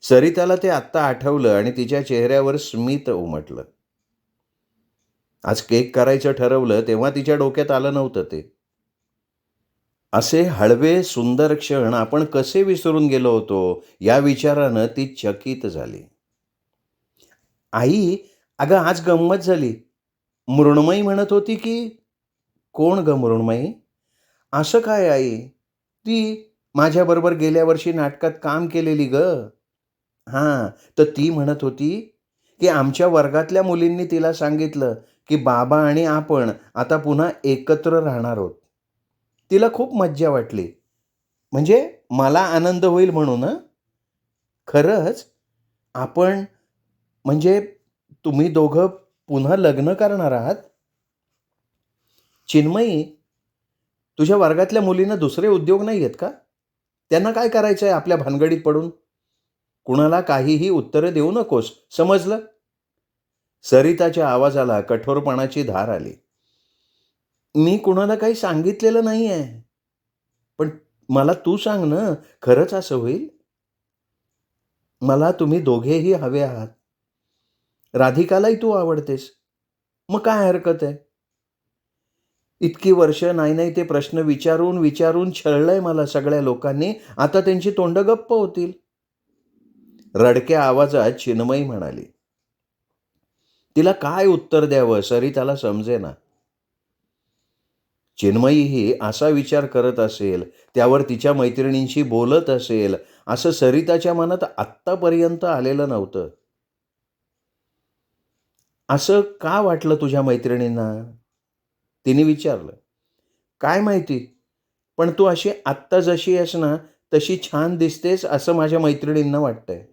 सरिताला ते आत्ता आठवलं आणि तिच्या चेहऱ्यावर स्मित उमटलं. आज केक करायचं ठरवलं तेव्हा तिच्या डोक्यात आलं नव्हतं ते. असे हळवे सुंदर क्षण आपण कसे विसरून गेलो होतो, या विचारानं ती चकित झाली. आई, अगं आज गंमत झाली. मृण्मयी म्हणत होती की. कोण ग मृण्मयी? असं काय आई? ती माझ्याबरोबर गेल्या वर्षी नाटकात काम केलेली ग. हां, तर ती म्हणत होती की आमच्या वर्गातल्या मुलींनी तिला सांगितलं की बाबा आणि आपण आता पुन्हा एकत्र राहणार आहोत. तिला खूप मज्जा वाटली. म्हणजे मला आनंद होईल म्हणून हं. खरंच? आपण म्हणजे तुम्ही दोघं पुन्हा लग्न करणार आहात? चिन्मयी, तुझ्या वर्गातल्या मुलींना दुसरे उद्योग नाही आहेत का? त्यांना काय करायचं आहे आपल्या भानगडीत पडून? कुणाला काहीही उत्तरं देऊ नकोस, समजलं? सरिताच्या आवाजाला कठोरपणाची धार आली. मी कुणाला काही सांगितलेलं नाही आहे. पण मला तू सांग ना, खरंच असं होईल? मला तुम्ही दोघेही हवे आहात. राधिकालाही तू आवडतेस. मग काय हरकत आहे? इतकी वर्ष नाही नाही ते प्रश्न विचारून विचारून छळलंय मला सगळ्या लोकांनी. आता त्यांची तोंड गप्प होतील. रडक्या आवाजात चिन्मयी म्हणाली. तिला काय उत्तर द्यावं सरिताला समजेना. चिन्मयीही असा विचार करत असेल, त्यावर तिच्या मैत्रिणींशी बोलत असेल, असं सरिताच्या मनात आत्तापर्यंत आलेलं नव्हतं. असं का वाटलं तुझ्या मैत्रिणींना? तिने विचारलं. काय माहिती, पण तू अशी आत्ता जशी आहेस ना, तशी छान दिसतेस असं माझ्या मैत्रिणींना वाटतंय.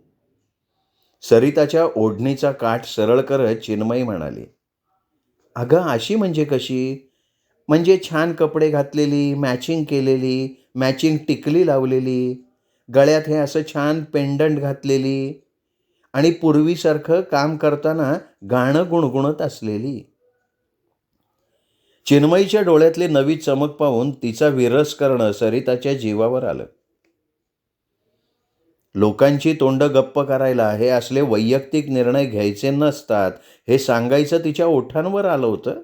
सरिताच्या ओढणीचा काठ सरळ करत चिन्मयी म्हणाली. अगं अशी म्हणजे कशी? म्हणजे छान कपडे घातलेली, मॅचिंग केलेली, मॅचिंग टिकली लावलेली, गळ्यात हे असं छान पेंडंट घातलेली आणि पूर्वीसारखं काम करताना गाणं गुणगुणत असलेली. चिन्मयीच्या डोळ्यातली नवी चमक पाहून तिचा विरस करणं सरिताच्या जीवावर आलं. लोकांची तोंड गप्प करायला हे असले वैयक्तिक निर्णय घ्यायचे नसतात, हे सांगायचं तिच्या ओठांवर आलं होतं.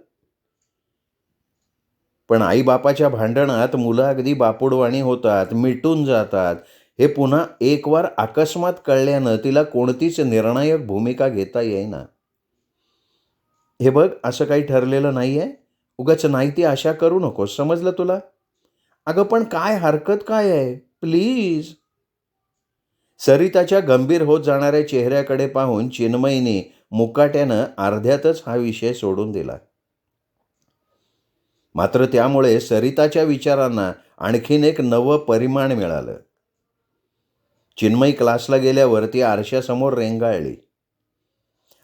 पण आईबापाच्या भांडणात मुलं अगदी बापुडवाणी होतात, मिटून जातात, हे पुन्हा एकवार अकस्मात कळल्यानं तिला कोणतीच निर्णायक भूमिका घेता येईना. हे बघ, असं काही ठरलेलं नाही आहे. उगाच नाही ती आशा करू नकोस, समजलं तुला? अगं पण काय हरकत काय आहे? प्लीज. सरिताच्या गंभीर होत जाणाऱ्या चेहऱ्याकडे पाहून चिन्मयीने मुकाट्यानं अर्ध्यातच हा विषय सोडून दिला. मात्र त्यामुळे सरिताच्या विचारांना आणखीन एक नवं परिमाण मिळालं. चिन्मयी क्लासला गेल्यावर ती आरशासमोर रेंगाळली.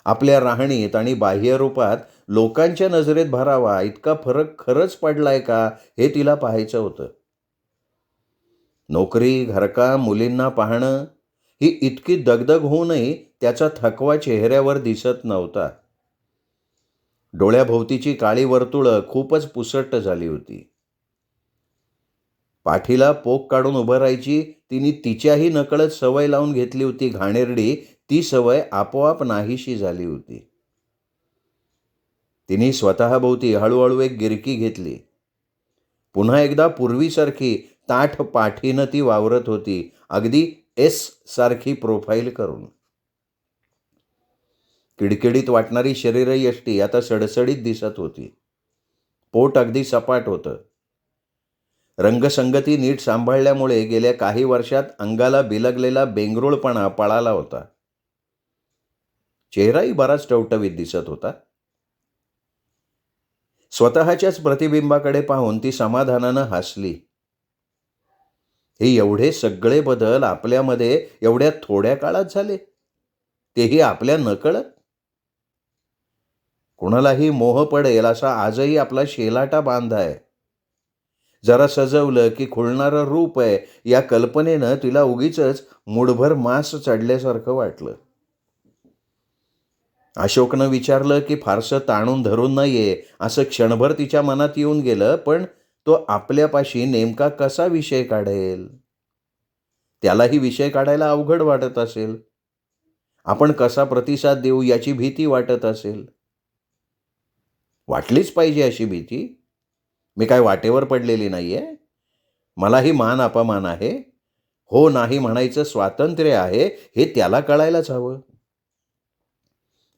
आपल्या राहणीत आणि बाह्यरूपात लोकांच्या नजरेत भरावा इतका फरक खरंच पडलाय का, हे तिला पाहायचं होतं. नोकरी, घरकाम, मुलींना पाहणं, ही इतकी दगदग होऊनही त्याचा थकवा चेहऱ्यावर दिसत नव्हता. डोळ्याभोवतीची काळी वर्तुळं खूपच पुसट झाली होती. पाठीला पोक काढून उभं राहायची तिने तिच्याही नकळत सवय लावून घेतली होती घाणेरडी, ती सवय आपोआप नाहीशी झाली होती. तिने स्वतःभोवती हळूहळू एक गिरकी घेतली. पुन्हा एकदा पूर्वीसारखी ताठ पाठीनं ती वावरत होती, अगदी एस सारखी प्रोफाईल करून. किडकिडीत वाटणारी शरीरयष्टी आता सडसडीत दिसत होती. पोट अगदी सपाट होतं. रंगसंगती नीट सांभाळल्यामुळे गेल्या काही वर्षात अंगाला बिलगलेला बेंगरूळपणा पळाला होता. चेहराही बराच टवटवीत दिसत होता. स्वतःच्याच प्रतिबिंबाकडे पाहून ती समाधानानं हसली. हे एवढे सगळे बदल आपल्यामध्ये एवढ्या थोड्या काळात झाले, तेही आपल्या नकळत. कुणालाही मोह पडेल असा आजही आपला शेलाटा बांध आहे. जरा सजवलं की खुलणारं रूप आहे, या कल्पनेनं तिला उगीचच मूठभर मांस चढल्यासारखं वाटलं. अशोकनं विचारलं की फारसं ताणून धरून न ये असं क्षणभर तिच्या मनात येऊन गेलं, पण तो आपल्यापाशी नेमका कसा विषय काढेल? त्यालाही विषय काढायला अवघड वाटत असेल. आपण कसा प्रतिसाद देऊ याची भीती वाटत असेल. वाटलीच पाहिजे अशी भीती. मी काय वाटेवर पडलेली नाहीये. मलाही मान अपमान आहे. हो नाही म्हणायचं स्वातंत्र्य आहे, हे त्याला कळायलाच हवं.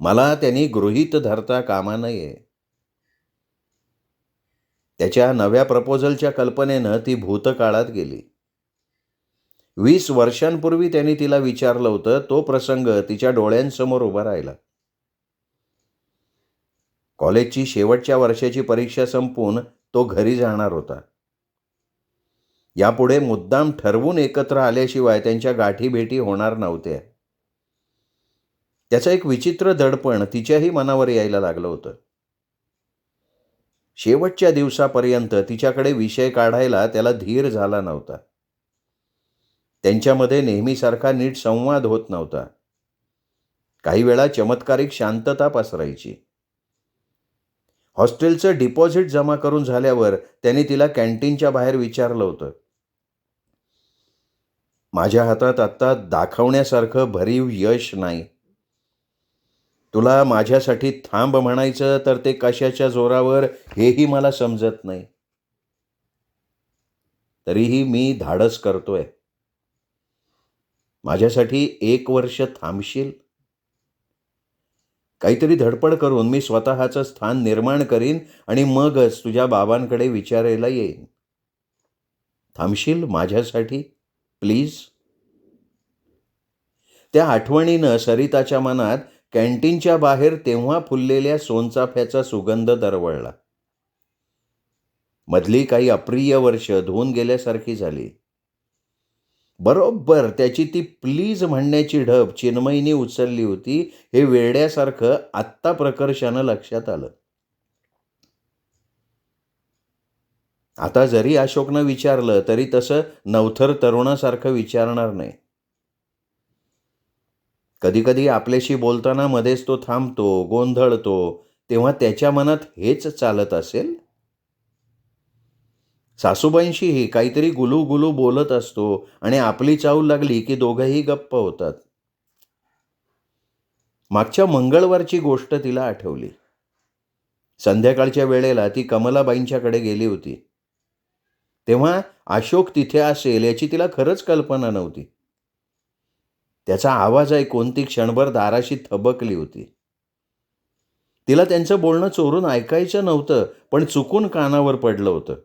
मला त्यांनी गृहीत धरता कामा नये. त्याच्या नव्या प्रपोजलच्या कल्पनेनं ती भूतकाळात गेली. 20 वर्षांपूर्वी त्यांनी तिला विचारलं होतं, तो प्रसंग तिच्या डोळ्यांसमोर उभा राहिला. कॉलेजची शेवटच्या वर्षाची परीक्षा संपवून तो घरी जाणार होता. यापुढे मुद्दाम ठरवून एकत्र आल्याशिवाय त्यांच्या गाठीभेटी होणार नव्हत्या. त्याचं एक विचित्र दडपण तिच्याही मनावर यायला लागलं होतं. शेवटच्या दिवसापर्यंत तिच्याकडे विषय काढायला त्याला धीर झाला नव्हता. त्यांच्यामध्ये नेहमीसारखा नीट संवाद होत नव्हता. काही वेळा चमत्कारिक शांतता पसरायची. हॉस्टेलचं डिपॉझिट जमा करून झाल्यावर त्यांनी तिला कॅन्टीनच्या बाहेर विचारलं होतं, माझ्या हातात आत्ता दाखवण्यासारखं भरीव यश नाही. तुला माझ्यासाठी थांब म्हणायचं तर ते कशाच्या जोरावर हेही मला समजत नाही. तरीही मी धाडस करतोय. माझ्यासाठी 1 वर्ष थांबशील? काहीतरी धडपड करून मी स्वतःचं स्थान निर्माण करीन आणि मगच तुझ्या बाबांकडे विचारायला येईन. थांबशील माझ्यासाठी प्लीज? त्या आठवणीनं सरिताच्या मनात कॅन्टीनच्या बाहेर तेव्हा फुललेल्या सोनचाफ्याचा सुगंध दरवळला. मधली काही अप्रिय वर्ष धुवून गेल्यासारखी झाली. बरोबर त्याची ती प्लीज म्हणण्याची ढब चिन्मयीने उचलली होती, हे वेड्यासारखं आत्ता प्रकर्षानं लक्षात आलं. आता जरी अशोकनं विचारलं तरी तसं नवथर तरुणासारखं विचारणार नाही. कधीकधी आपल्याशी बोलताना मध्येच तो थांबतो, गोंधळतो, तेव्हा त्याच्या मनात हेच चालत असेल. सासूबाईंशीही काहीतरी गुलू बोलत असतो आणि आपली चाहूल लागली की दोघंही गप्प होतात. मागच्या मंगळवारची गोष्ट तिला आठवली. संध्याकाळच्या वेळेला ती कमलाबाईंच्याकडे गेली होती. तेव्हा अशोक तिथे असेल याची तिला खरंच कल्पना नव्हती. त्याचा आवाज ऐकून ती क्षणभर दाराशी थबकली होती. तिला त्यांचं बोलणं चोरून ऐकायचं नव्हतं, पण चुकून कानावर पडलं होतं.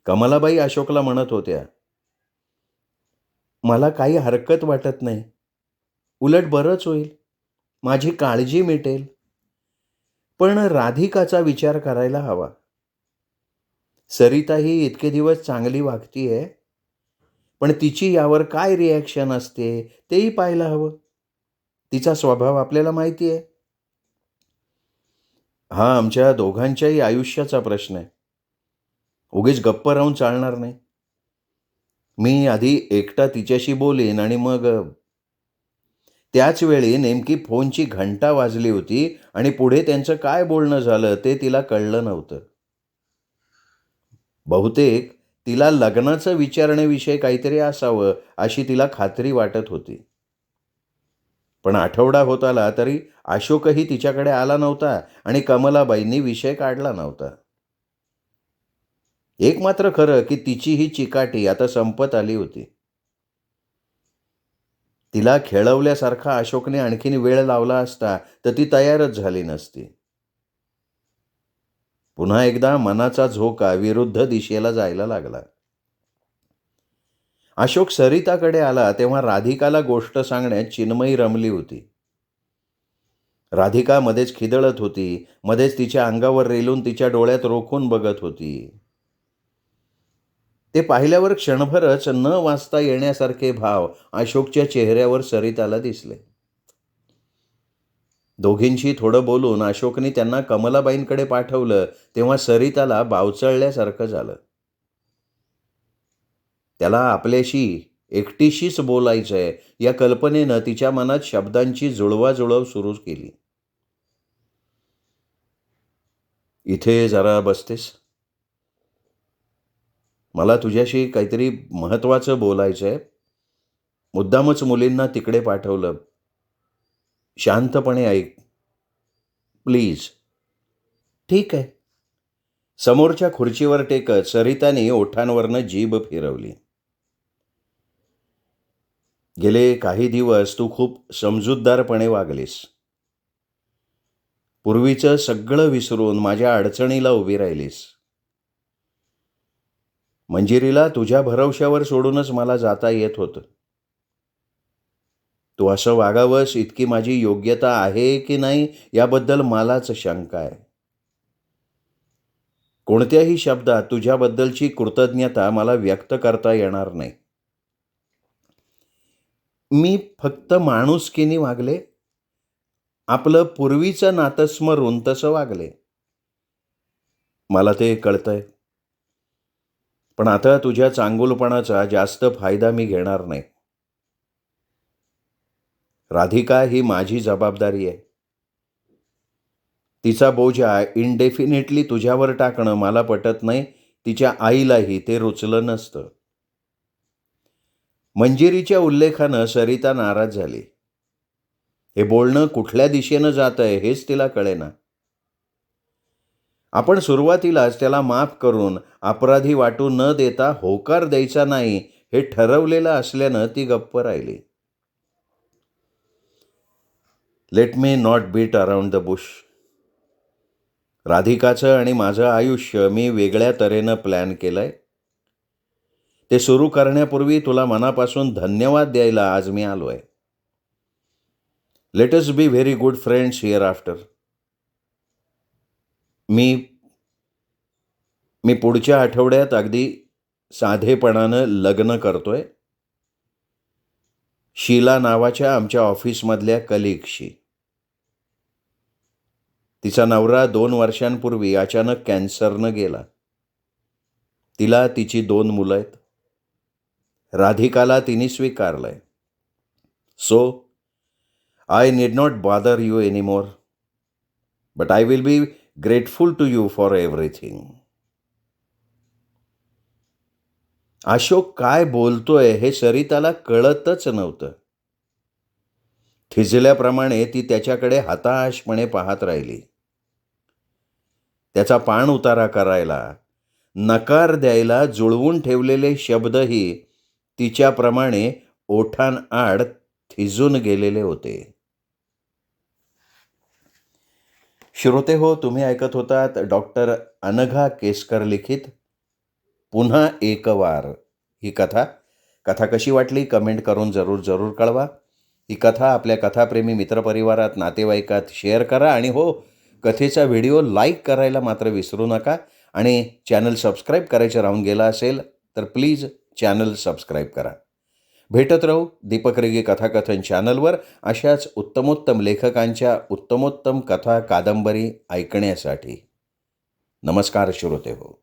कमलाबाई अशोकला म्हणत होत्या, मला काही हरकत वाटत नाही. उलट बरंच होईल. माझी काळजी मिटेल. पण राधिकाचा विचार करायला हवा. सरिता ही इतके दिवस चांगली वागतीये, पण तिची यावर काय रिॲक्शन असते तेही पाहायला हवं. तिचा स्वभाव आपल्याला माहिती आहे. हा आमच्या दोघांच्याही आयुष्याचा प्रश्न आहे. उगीच गप्प राहून चालणार नाही. मी आधी एकटा तिच्याशी बोलेन आणि मग. त्याच वेळी नेमकी फोनची घंटा वाजली होती आणि पुढे त्यांचं काय बोलणं झालं ते तिला कळलं नव्हतं. बहुतेक तिला लग्नाचं विचारण्याविषयी काहीतरी असावं अशी तिला खात्री वाटत होती. पण आठवडा होत आला तरी अशोकही तिच्याकडे आला नव्हता आणि कमलाबाईंनी विषय काढला नव्हता. एक मात्र खरं की तिची ही चिकाटी आता संपत आली होती. तिला खेळवल्यासारखा अशोकने आणखीन वेळ लावला असता तर ती तयारच झाली नसती. पुन्हा एकदा मनाचा झोका विरुद्ध दिशेला जायला लागला. अशोक सरिताकडे आला तेव्हा राधिकाला गोष्ट सांगण्यात चिन्मयी रमली होती. राधिका मध्येच खिदळत होती, मध्येच तिच्या अंगावर रेलून तिच्या डोळ्यात रोखून बघत होती. ते पाहिल्यावर क्षणभरच न वाचता येण्यासारखे भाव अशोकच्या चेहऱ्यावर सरिताला दिसले. दोघींशी थोडं बोलून अशोकने त्यांना कमलाबाईंकडे पाठवलं तेव्हा सरिताला बावचळल्यासारखं झालं. त्याला आपल्याशी एकटीशीच बोलायचंय या कल्पनेनं तिच्या मनात शब्दांची जुळवाजुळव सुरू केली. इथे जरा बसतेस? मला तुझ्याशी काहीतरी महत्त्वाचं बोलायचंय. मुद्दामच मुलींना तिकडे पाठवलं. शांतपणे ऐक प्लीज. ठीक आहे. समोरच्या खुर्चीवर टेकत सरिताने ओठांवरनं जीभ फिरवली. गेले काही दिवस तू खूप समजूतदारपणे वागलीस. पूर्वीचं सगळं विसरून माझ्या अडचणीला उभी राहिलीस. मंजिरीला तुझ्या भरवशावर सोडूनच मला जाता येत होतं. तू असं वागावंस इतकी माझी योग्यता आहे की नाही याबद्दल मलाच शंका आहे. कोणत्याही शब्दात तुझ्याबद्दलची कृतज्ञता मला व्यक्त करता येणार नाही. मी फक्त माणुसकीने वागले. आपलं पूर्वीचं नातं स्मरून तसं वागले. मला ते कळतंय. पण आता तुझ्या चांगुलपणाचा जास्त फायदा मी घेणार नाही. राधिका ही माझी जबाबदारी आहे. तिचा बोजा इनडेफिनेटली तुझ्यावर टाकणं मला पटत नाही. तिच्या आईलाही ते रुचलं नसतं. मंजिरीच्या उल्लेखानं सरिता नाराज झाली. हे बोलणं कुठल्या दिशेनं जात आहे हेच तिला कळेना. आपण सुरुवातीलाच त्याला माफ करून अपराधी वाटू न देता होकार द्यायचा नाही हे ठरवलेलं असल्यानं ती गप्प राहिली. Let me not beat around the bush. राधिकाचं आणि माझं आयुष्य मी वेगळ्या तऱ्हेनं प्लॅन केलंय. ते सुरू करण्यापूर्वी तुला मनापासून धन्यवाद द्यायला आज मी आलोय. Let us be very good friends hereafter. मी पुढच्या आठवड्यात अगदी साधेपणानं लग्न करतोय. शीला नावाच्या आमच्या ऑफिसमधल्या कलिगशी. तिचा नवरा 2 वर्षांपूर्वी अचानक कॅन्सरनं गेला. तिला तिची 2 मुलं आहेत. राधिकाला तिने स्वीकारलंय. So I need not bother you anymore. But I will be grateful to you for everything. Ashok काय बोलतोय हे सरिताला कळतच नव्हतं. थिजल्याप्रमाणे ती त्याच्याकडे हताशपणे पाहत राहिली. त्याचा पाण उतारा करायला, नकार द्यायला जुळवून ठेवलेले शब्दही तिच्याप्रमाणे ओठांआड थिजून गेलेले होते. श्रोते हो, तुम्ही ऐकत होतात डॉक्टर अनघा केसकर लिखित पुन्हा एक वार ही कथा कशी वाटली कमेंट करून जरूर कळवा. ही कथा आपल्या कथाप्रेमी मित्रपरिवारात, नातेवाईकात शेअर करा. आणि हो, कथेचा व्हिडिओ लाईक करायला मात्र विसरू नका. आणि चॅनल सबस्क्राईब करायचं राहून गेला असेल तर प्लीज चॅनल सबस्क्राईब करा. भेटत राहू दीपक रेगे कथाकथन चॅनलवर अशाच उत्तमोत्तम लेखकांच्या उत्तमोत्तम कथा कादंबरी ऐकण्यासाठी. नमस्कार श्रोते हो.